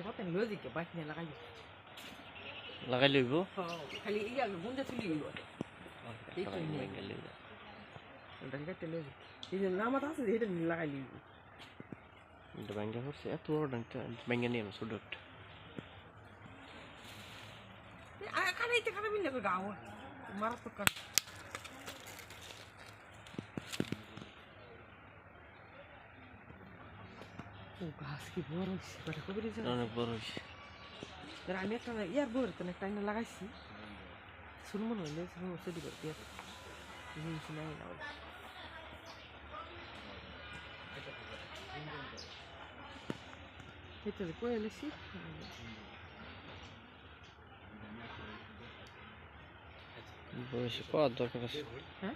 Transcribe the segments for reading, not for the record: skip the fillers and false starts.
কত লজিকে বাইক নিয়ে লাগাই লইব খালি ইয়া গুঞ্জা চুলি হইব এইটা নিয়ে গেলে এটা কেটে লজি এই যে নামাত আছে এটা লাগাই লইব এটা ব্যাঙ্গা করছে এত বড় ডাংটা ব্যাঙ্গা নিয়ে ছোট একটা খানাইতে খানা মিলে গাও মারাত্মক কাজ ও গাছ কি বড় হয়েছে কটা কবে দিয়েছে অনেক বড় হয়েছে আমি একটা ইয়ার বইয়ের তো একটা আইনা লাগাইছি শুরু মনে হইলে সেটি করতে জিনিস নাই না এটা কয়ে এলেছি বয়সে পাওয়ার দরকার আছে হ্যাঁ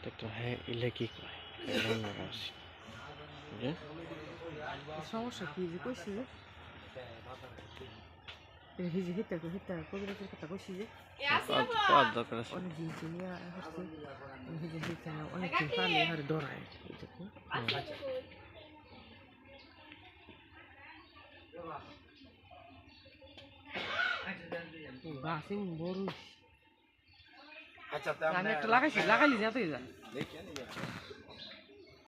দেখতো হ্যাঁ ইলে কি কয় সমস্যা কি যে কইছি যে হিজি হিতা কবিরাজের কথা কইছি যে পাওয়ার দরকার আছে অনেক জিনিস নিয়ে আসছে হিজি হিতা অনেক দিন পারলে আর ডরায় গাছ বড় আমি একটা লাগাইছি লাগাইলি যা তুই যা